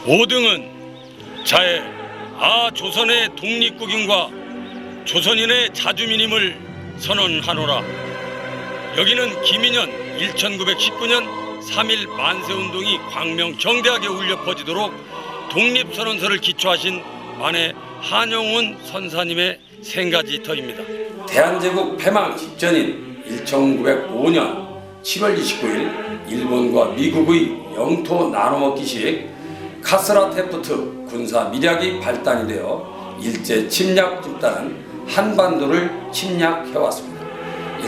5등은 자해 조선의 독립국인과 조선인의 자주민임을 선언하노라. 여기는 김인현 1919년 3.1 만세운동이 광명 정대하게 울려 퍼지도록 독립선언서를 기초하신 만해 한용운 선사님의 생가지터입니다. 대한제국 폐망 직전인 1905년 7월 29일 일본과 미국의 영토 나눠먹기식 카스라테프트 군사 미략이 발단이 되어 일제 침략 집단은 한반도를 침략해왔습니다.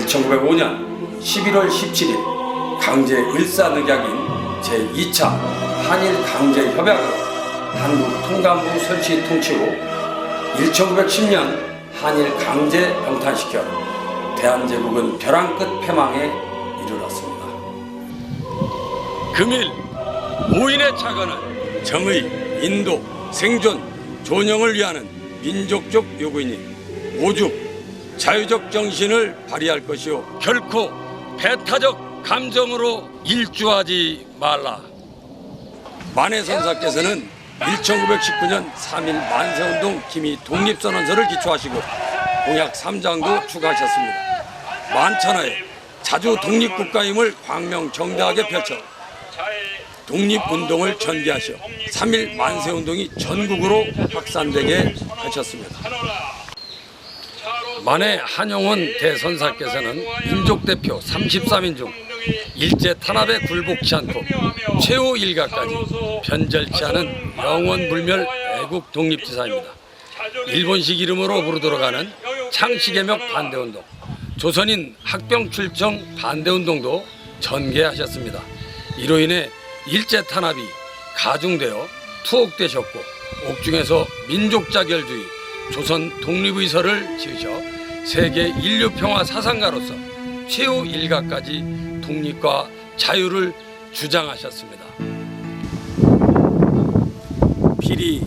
1905년 11월 17일 강제 일사늑약인 제2차 한일 강제 협약으로 한국 통감부 설치 통치 후 1910년 한일 강제 병탄시켜 대한제국은 벼랑 끝 패망에 이르렀습니다. 금일 오인의 차건은 정의, 인도, 생존, 존영을 위하는 민족적 요구이니 오죽 자유적 정신을 발휘할 것이요 결코 배타적 감정으로 일주하지 말라. 만해 선사께서는 1919년 3.1 만세운동 기미 독립선언서를 기초하시고 공약 3장도 추가하셨습니다. 만천하에 자주 독립국가임을 광명 정대하게 펼쳐 독립운동을 전개하셔 3.1 만세운동이 전국으로 확산되게 하셨습니다. 만해 한용운 대선사께서는 민족대표 33인 중 일제 탄압에 굴복치 않고 최후 일가까지 변절치 않은 영원불멸 애국 독립지사입니다. 일본식 이름으로 부르도록 하는 창씨개혁 반대운동, 조선인 학병 출정 반대운동도 전개하셨습니다. 이로 인해 일제 탄압이 가중되어 투옥되셨고 옥중에서 민족자결주의, 조선 독립의설을 지으셔 세계 인류평화 사상가로서 최후 일가까지 독립과 자유를 주장하셨습니다. 필히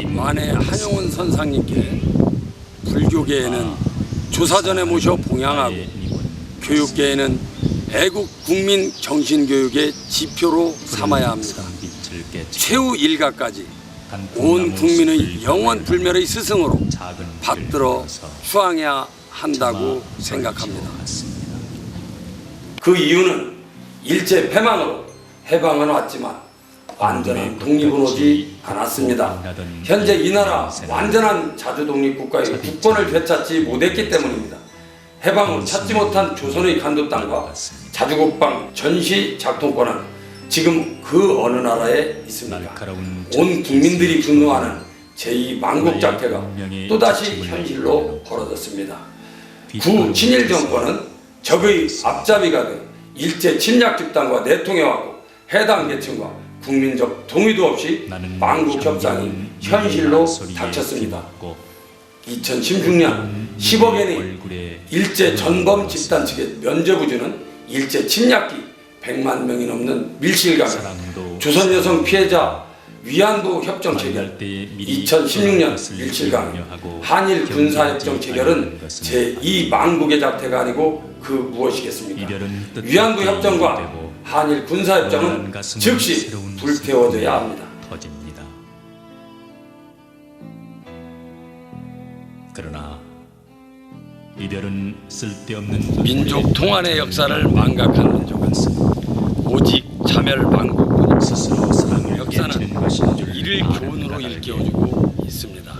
만해 한용운 선상님께 불교계에는 조사전에 모셔 봉양하고 교육계에는 애국 국민 정신교육의 지표로 삼아야 합니다. 최후 일가까지 온 국민의 영원 불멸의 스승으로 받들어 수항해야 한다고 생각합니다. 그 이유는 일제 패망으로 해방은 왔지만 완전한 독립은 오지 않았습니다. 현재 이 나라 완전한 자주독립국가의 국권을 되찾지 못했기 때문입니다. 해방을 찾지 못한 조선의 간도 땅과 자주국방 전시 작동권은 지금 그 어느 나라에 있습니까? 온 국민들이 분노하는 제2만국작태가 또다시 현실로 벌어졌습니다. 구 친일 정권은 적의 앞잡이가 돼 일제 침략 집단과 내통해왔고 해당 계층과 국민적 동의도 없이 만국협상이 현실로 닥쳤습니다. 2016년 10억 엔의 일제 전범 집단 측의 면죄부 주는 일제 침략기 100만 명이 넘는 밀실강을 조선 여성 피해자 위안부 협정 체결, 2016년 밀실강 한일 군사협정 체결은 제2만국의 작태가 아니고 그 무엇이겠습니까? 위안부 협정과 한일 군사협정은 즉시 불태워져야 합니다. 그러나 이별은 쓸데없는 민족 통한의 역사를 망각한 민족은 오직 자멸망국뿐 스스로 사랑을 역사는 깨치는 것인 줄 이를 교훈으로 일깨워주고 있습니다.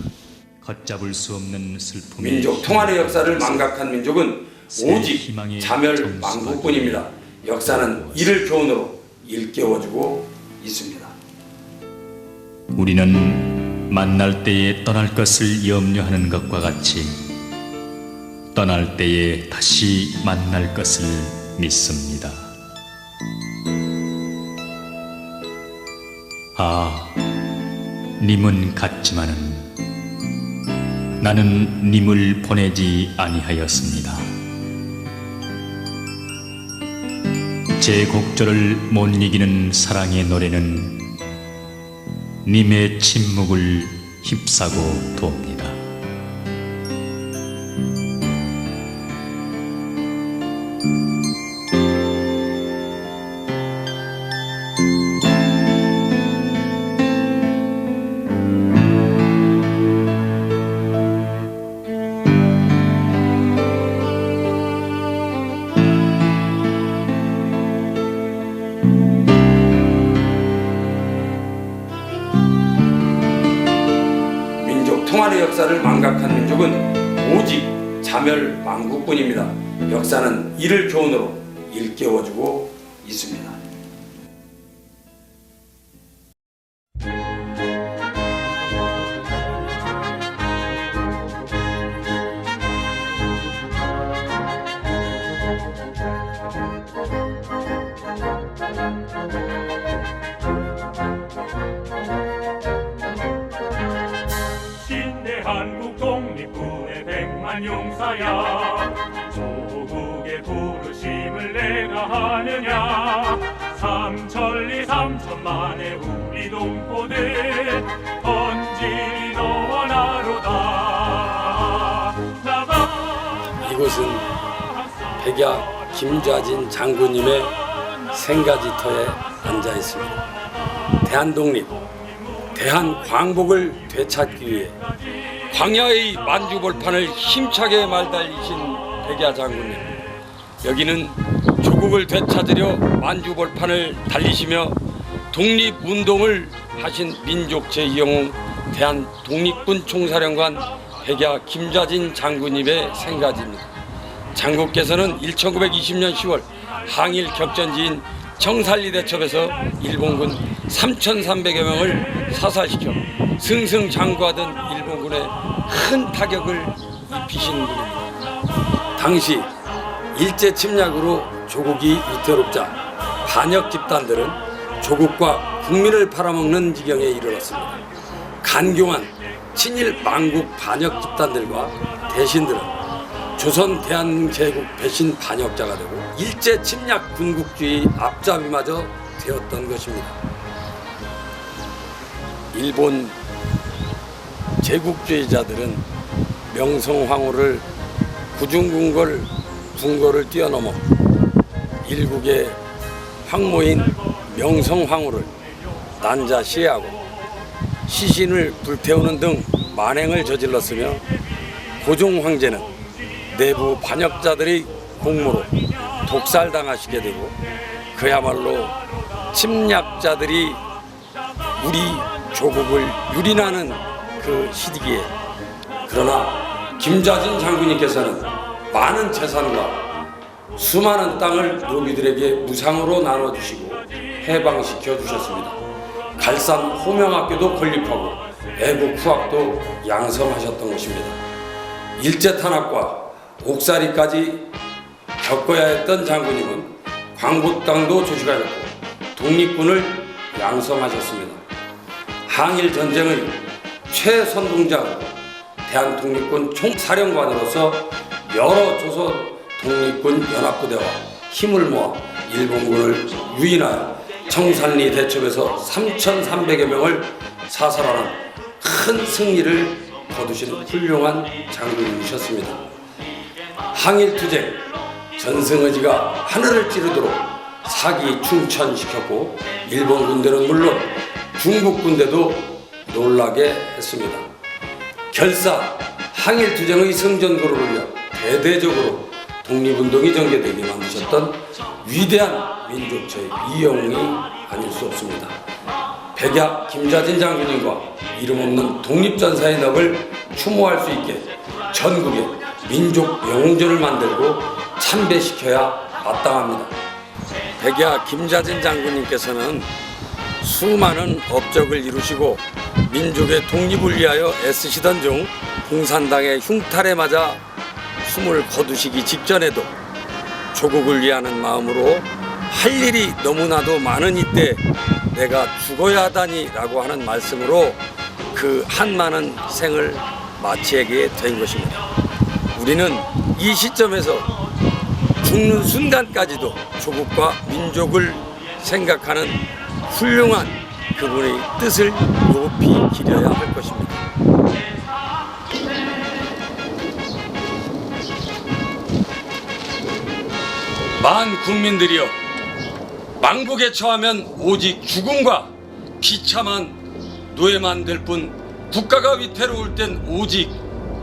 걷잡을 수 없는 슬픔이 민족 통한의 역사를 망각한 민족은 오직 자멸망국뿐입니다. 역사는 이를 교훈으로 일깨워주고 있습니다. 우리는 만날 때에 떠날 것을 염려하는 것과 같이 떠날 때에 다시 만날 것을 믿습니다. 님은 갔지만은 나는 님을 보내지 아니하였습니다. 제 곡절을 못 이기는 사랑의 노래는 님의 침묵을 휩싸고 돕니다. 그동안의 역사를 망각한 민족은 오직 자멸망국뿐입니다. 역사는 이를 교훈으로 일깨워주고 있습니다. 한국 독립군의 100만 용사야, 조국의 부르심을 내가 하느냐. 삼천리 삼천만의 우리 동포들 번질이 너와 나로다. 이곳은 백야 김좌진 장군님의 생가지터에 앉아 있습니다. 대한독립, 대한광복을 되찾기 위해 광야의 만주벌판을 힘차게 말달리신 백야 장군님, 여기는 조국을 되찾으려 만주벌판을 달리시며 독립운동을 하신 민족 제2영웅 대한독립군 총사령관 백야 김좌진 장군님의 생가지입니다. 장군께서는 1920년 10월 항일 격전지인 정살리 대첩에서 일본군 3,300여 명을 사살시켜 승승장구하던 일본군에 큰 타격을 입히신 분입니다. 당시 일제 침략으로 조국이 위태롭자 반역 집단들은 조국과 국민을 팔아먹는 지경에 이르렀습니다. 간교한 친일 망국 반역 집단들과 대신들은 조선 대한제국 배신 반역자가 되고 일제 침략 군국주의 앞잡이마저 되었던 것입니다. 일본 제국주의자들은 명성황후를 궁궐을 뛰어넘어 일국의 황모인 명성황후를 난자시해하고 시신을 불태우는 등 만행을 저질렀으며 고종 황제는 내부 반역자들의 공모로 독살당하시게 되고 그야말로 침략자들이 우리 조국을 유린하는 그 시기에, 그러나 김좌진 장군님께서는 많은 재산과 수많은 땅을 노비들에게 무상으로 나눠주시고 해방시켜 주셨습니다. 갈산 호명학교도 건립하고 애국 후학도 양성하셨던 것입니다. 일제 탄압과 옥살이까지 겪어야 했던 장군님은 광복당도 조직하였고 독립군을 양성하셨습니다. 항일 전쟁의 최선동장으로 대한독립군 총사령관으로서 여러 조선 독립군 연합부대와 힘을 모아 일본군을 유인하여 청산리 대첩에서 3,300여 명을 사살하는 큰 승리를 거두신 훌륭한 장군님이셨습니다. 항일투쟁, 전승의지가 하늘을 찌르도록 사기 충천시켰고 일본 군대는 물론 중국 군대도 놀라게 했습니다. 결사 항일투쟁의 성전구를 올려 대대적으로 독립운동이 전개되게 만드셨던 위대한 민족체의 이영웅이 아닐 수 없습니다. 백야 김좌진 장군님과 이름 없는 독립전사의 넋을 추모할 수 있게 전국에 민족 영웅전을 만들고 참배시켜야 마땅합니다. 백야 김좌진 장군님께서는 수많은 업적을 이루시고 민족의 독립을 위하여 애쓰시던 중 공산당의 흉탈에 맞아 숨을 거두시기 직전에도 조국을 위하는 마음으로 할 일이 너무나도 많은 이때 내가 죽어야 하다니 라고 하는 말씀으로 그 한많은 생을 마치게 된 것입니다. 우리는 이 시점에서 죽는 순간까지도 조국과 민족을 생각하는 훌륭한 그분의 뜻을 높이 기려야 할 것입니다. 만 국민들이여, 망국에 처하면 오직 죽음과 비참한 노예만 될 뿐 국가가 위태로울 땐 오직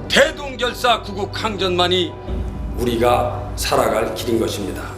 대동결사 구국 항전만이 우리가 살아갈 길인 것입니다.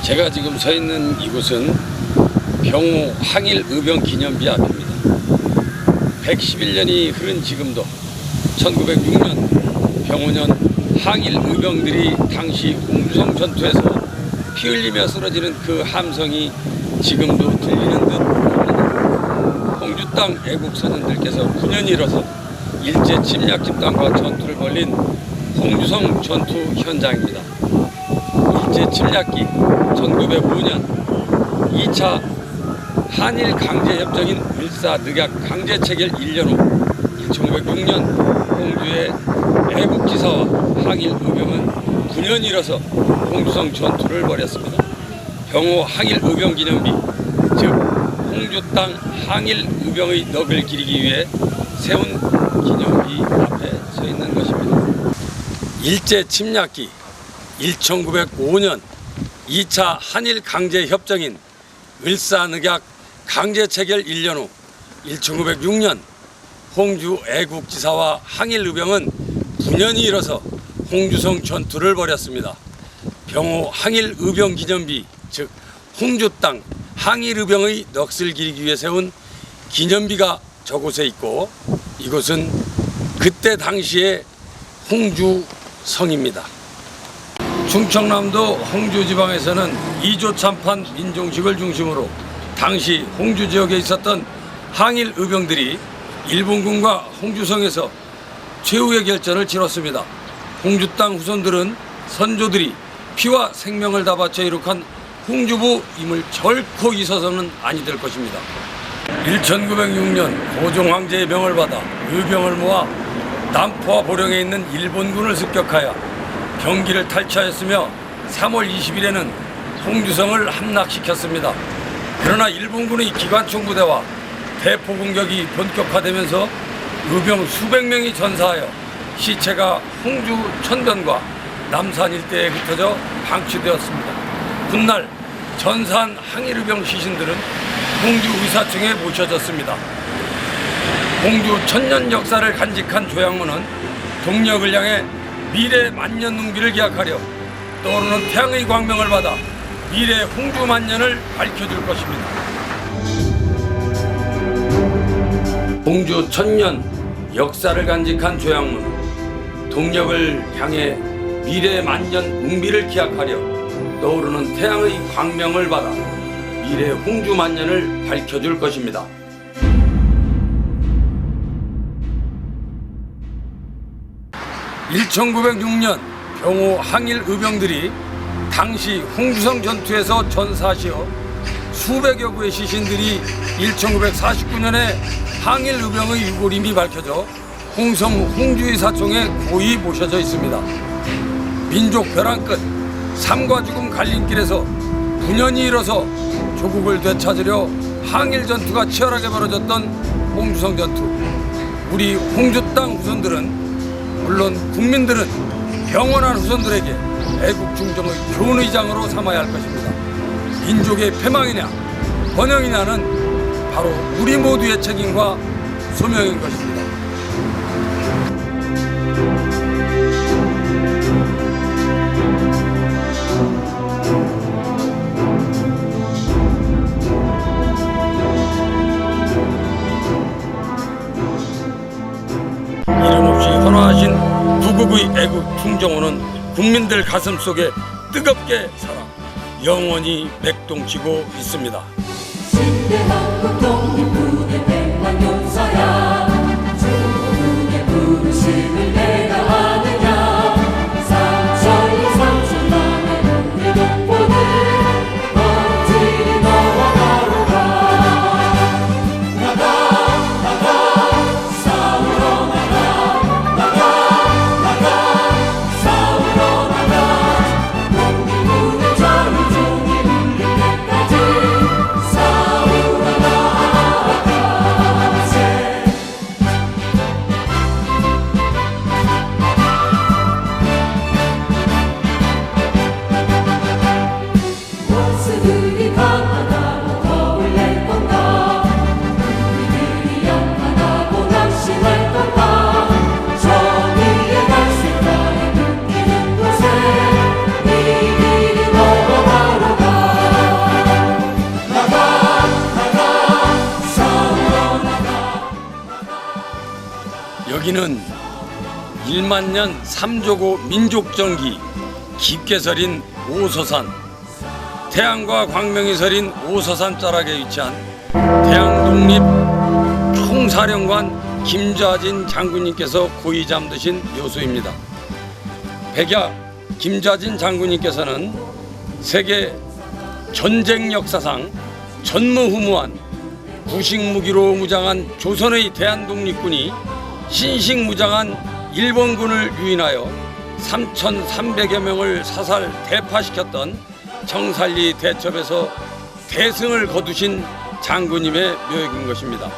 제가 지금 서 있는 이곳은 병호 항일의병기념비 앞입니다. 111년이 흐른 지금도 1906년 병호년 항일의병들이 당시 홍주성 전투에서 피 흘리며 쓰러지는 그 함성이 지금도 들리는 듯 합니다. 홍주 땅 애국 선원들께서 9년이 일어서 일제 침략 집단과 전투를 벌린 홍주성 전투 현장입니다. 일제 침략기 1905년 2차 한일 강제협정인 을사늑약 강제체결 1년 후 1906년 홍주의 애국지사와 항일의병은 9년이 일어서 홍주성 전투를 벌였습니다. 병호 항일의병기념비, 즉 홍주 땅 항일의병의 넋을 기리기 위해 세운 기념비 앞에 서 있는 것입니다. 일제 침략기 1905년 2차 한일 강제협정인 을사늑약 강제체결 1년 후 1906년 홍주 애국지사와 항일의병은 9년이 일어서 홍주성 전투를 벌였습니다. 병호 항일의병기념비, 즉 홍주 땅 항일의병의 넋을 기리기 위해 세운 기념비가 저곳에 있고, 이곳은 그때 당시의 홍주성입니다. 충청남도 홍주 지방에서는 2조 참판 민종식을 중심으로 당시 홍주 지역에 있었던 항일 의병들이 일본군과 홍주성에서 최후의 결전을 치렀습니다. 홍주 땅 후손들은 선조들이 피와 생명을 다 바쳐 이룩한 홍주부임을 결코 잊어서는 아니 될 것입니다. 1906년 고종 황제의 명을 받아 의병을 모아 남포와 보령에 있는 일본군을 습격하여 경기를 탈취하였으며 3월 20일에는 홍주성을 함락시켰습니다. 그러나 일본군의 기관총 부대와 대포 공격이 본격화되면서 의병 수백 명이 전사하여 시체가 홍주 천변과 남산 일대에 흩어져 방치되었습니다. 훗날 전사한 항일의병 시신들은 홍주 의사청에 모셔졌습니다. 홍주 천년 역사를 간직한 조약문은 동력을 향해 미래 만년 눈비를 기약하려 떠오르는 태양의 광명을 받아 미래 홍주 만년을 밝혀줄 것입니다. 홍주 천년 역사를 간직한 조약문은 동력을 향해 미래 만년 웅비를 기약하려 떠오르는 태양의 광명을 받아 미래 홍주 만년을 밝혀줄 것입니다. (1906년) 병호 항일 의병들이 당시 홍주성 전투에서 전사하시어 수백여 구의 시신들이 1949년에 항일 의병의 유골임이 밝혀져 홍성 홍주의 사총에 고이 모셔져 있습니다. 민족 벼랑 끝 삶과 죽음 갈림길에서 9년이 일어서 조국을 되찾으려 항일 전투가 치열하게 벌어졌던 홍주성 전투. 우리 홍주 땅 후손들은, 물론 국민들은 영원한 후손들에게 애국 중정의 교훈의장으로 삼아야 할 것입니다. 민족의 패망이냐 번영이냐는 바로 우리 모두의 책임과 소명인 것입니다. 이름 없이 헌화하신 구국의 애국 충정호는 국민들 가슴 속에 뜨겁게 살아 영원히 맥동치고 있습니다. 신대한국 독립군의 백만용사야, 조국의 부르심을 내가 아느냐. 삼천리 삼천만의 우리 동포들 언제리 너와 나로 가. 나가 싸우러 나가 싸우러 나가. 독립군의 자유종이 울릴 때까지 싸우러 나가세. 여기는 1만 년 3조고 민족전기 깊게 서린 오소산, 태양과 광명이 서린 오소산 자락에 위치한 대한독립 총사령관 김좌진 장군님께서 고이 잠드신 묘소입니다. 백야 김좌진 장군님께서는 세계 전쟁 역사상 전무후무한 구식무기로 무장한 조선의 대한독립군이 신식무장한 일본군을 유인하여 3,300여 명을 사살 대파시켰던 청산리 대첩에서 대승을 거두신 장군님의 묘역인 것입니다.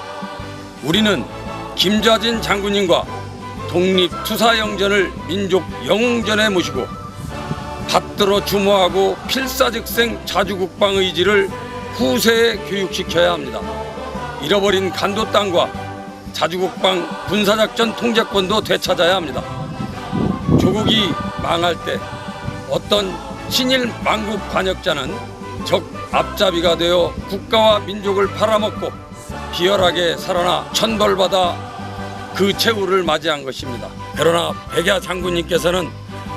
우리는 김좌진 장군님과 독립투사영전을 민족 영웅전에 모시고 받들어 주모하고 필사즉생 자주국방 의지를 후세에 교육시켜야 합니다. 잃어버린 간도 땅과 자주국방 군사작전 통제권도 되찾아야 합니다. 조국이 망할 때 어떤 친일 망국 반역자는 적 앞잡이가 되어 국가와 민족을 팔아먹고 비열하게 살아나 천벌받아 그 최후를 맞이한 것입니다. 그러나 백야 장군님께서는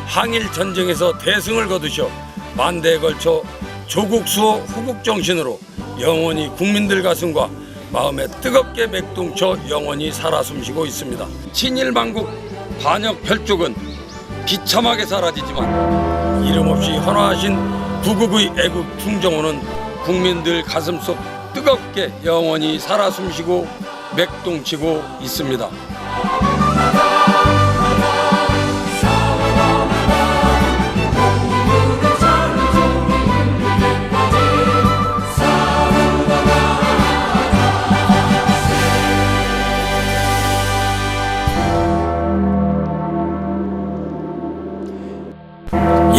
항일 전쟁에서 대승을 거두셔 만대에 걸쳐 조국 수호 후국 정신으로 영원히 국민들 가슴과 마음에 뜨겁게 맥동쳐 영원히 살아 숨쉬고 있습니다. 친일 망국 반역 혈족은 비참하게 사라지지만 이름 없이 헌화하신 구국의 애국 충정호는 국민들 가슴속 뜨겁게 영원히 살아 숨쉬고 맥동치고 있습니다.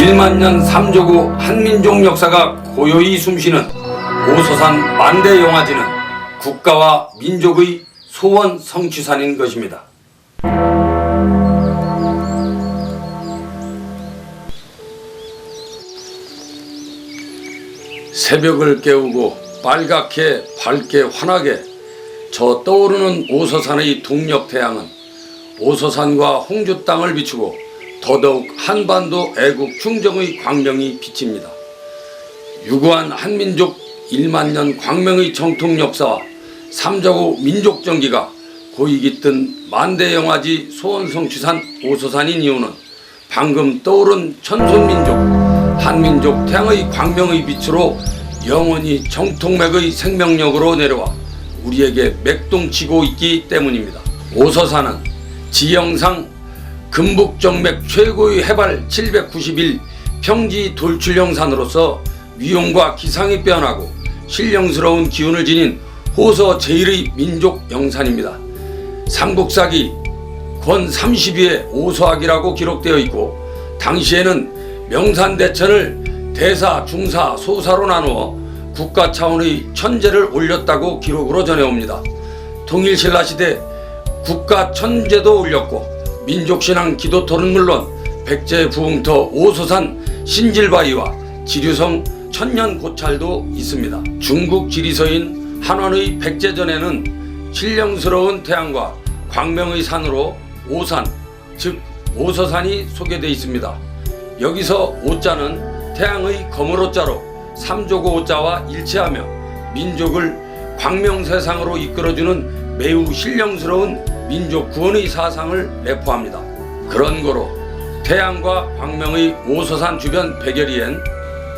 일만 년 3조국 한민족 역사가 고요히 숨쉬는 오소산 만대용화지는 국가와 민족의 소원 성취산인 것입니다. 새벽을 깨우고 빨갛게 밝게 환하게 저 떠오르는 오소산의 동력태양은 오소산과 홍주 땅을 비추고 더더욱 한반도 애국 충정의 광명이 비칩니다. 유구한 한민족 1만 년 광명의 정통 역사와 삼자고 민족전기가 고이 깃든 만대영화지 소원성취산 오소산인 이유는 방금 떠오른 천손민족 한민족 태양의 광명의 빛으로 영원히 정통맥의 생명력으로 내려와 우리에게 맥동치고 있기 때문입니다. 오소산은 지형상 금북정맥 최고의 해발 791 평지 돌출형산으로서 위용과 기상이 빼어나고 신령스러운 기운을 지닌 호서 제1의 민족 영산입니다. 삼국사기 권 32에 오소학이라고 기록되어 있고 당시에는 명산대천을 대사, 중사, 소사로 나누어 국가 차원의 천제를 올렸다고 기록으로 전해옵니다. 통일신라 시대 국가 천제도 올렸고 민족신앙 기도토는 물론 백제 부흥터 오소산 신질바위와 지류성 천년고찰도 있습니다. 중국 지리서인 한원의 백제전에는 신령스러운 태양과 광명의 산으로 오산, 즉 오소산이 소개되어 있습니다. 여기서 오자는 태양의 거물오자로 삼조고 오자와 일치하며 민족을 광명세상으로 이끌어주는 매우 신령스러운 민족 구원의 사상을 내포합니다. 그런 고로 태양과 광명의 오소산 주변 백여리엔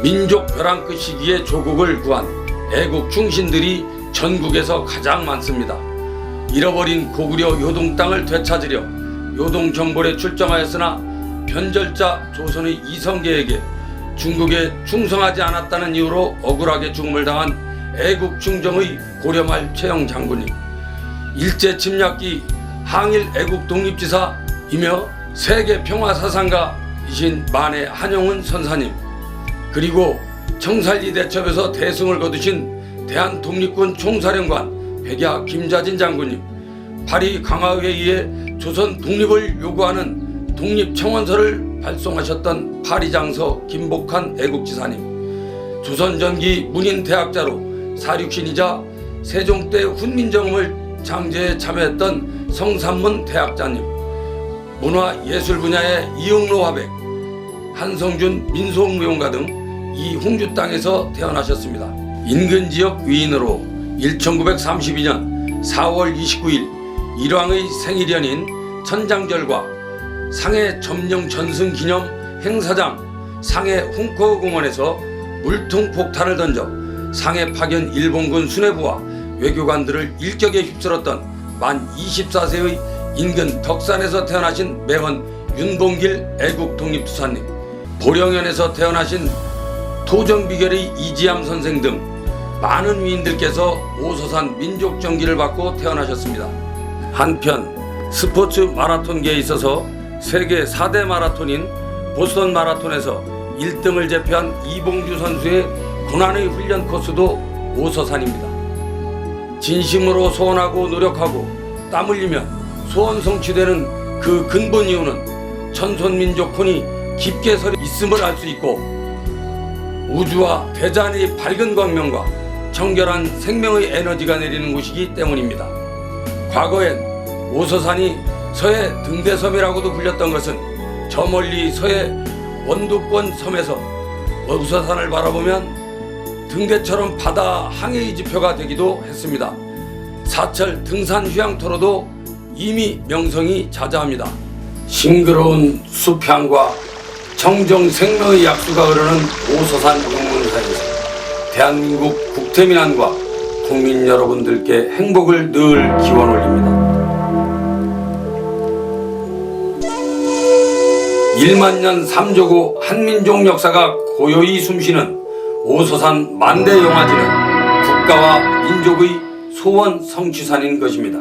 민족 벼랑끝 시기에 조국을 구한 애국 충신들이 전국에서 가장 많습니다. 잃어버린 고구려 요동 땅을 되찾으려 요동 정벌에 출정하였으나 변절자 조선의 이성계에게 중국에 충성하지 않았다는 이유로 억울하게 죽음을 당한 애국 충정의 고려말 최영 장군님, 일제 침략기 항일 애국 독립지사이며 세계 평화사상가이신 만해 한용운 선사님, 그리고 청산리 대첩에서 대승을 거두신 대한독립군 총사령관 백야 김좌진 장군님, 파리 강화회의에 조선 독립을 요구하는 독립청원서를 발송하셨던 파리장서 김복한 애국지사님, 조선전기 문인대학자로 사륙신이자 세종 때 훈민정음을 장제에 참여했던 성산문 대학자님, 문화예술 분야의 이영로 화백, 한성준 민속무용가 등 이 홍주 땅에서 태어나셨습니다. 인근 지역 위인으로 1932년 4월 29일 일왕의 생일연인 천장절과 상해 점령 전승 기념 행사장 상해 홍커공원에서 물통 폭탄을 던져 상해 파견 일본군 수뇌부와 외교관들을 일격에 휩쓸었던 만 24세의 인근 덕산에서 태어나신 매헌 윤봉길 애국독립투사님, 보령현에서 태어나신 토정비결의 이지암 선생 등 많은 위인들께서 오소산 민족정기를 받고 태어나셨습니다. 한편 스포츠 마라톤계에 있어서 세계 4대 마라톤인 보스턴 마라톤에서 1등을 제패한 이봉주 선수의 고난의 훈련 코스도 오소산입니다. 진심으로 소원하고 노력하고 땀 흘리면 소원 성취되는 그 근본 이유는 천손민족혼이 깊게 서려 있음을 알 수 있고, 우주와 대자연의 밝은 광명과 청결한 생명의 에너지가 내리는 곳이기 때문입니다. 과거엔 오소산이 서해 등대섬이라고도 불렸던 것은 저 멀리 서해 원두권 섬에서 오소산을 바라보면 등대처럼 바다 항해의 지표가 되기도 했습니다. 사철 등산 휴양터로도 이미 명성이 자자합니다. 싱그러운 숲향과 청정 생명의 약수가 흐르는 오소산 용문사에서 대한민국 국태민안과 국민 여러분들께 행복을 늘 기원 올립니다. 1만년 3조고 한민족 역사가 고요히 숨쉬는 오소산 만대영화지는 국가와 민족의 소원 성취산인 것입니다.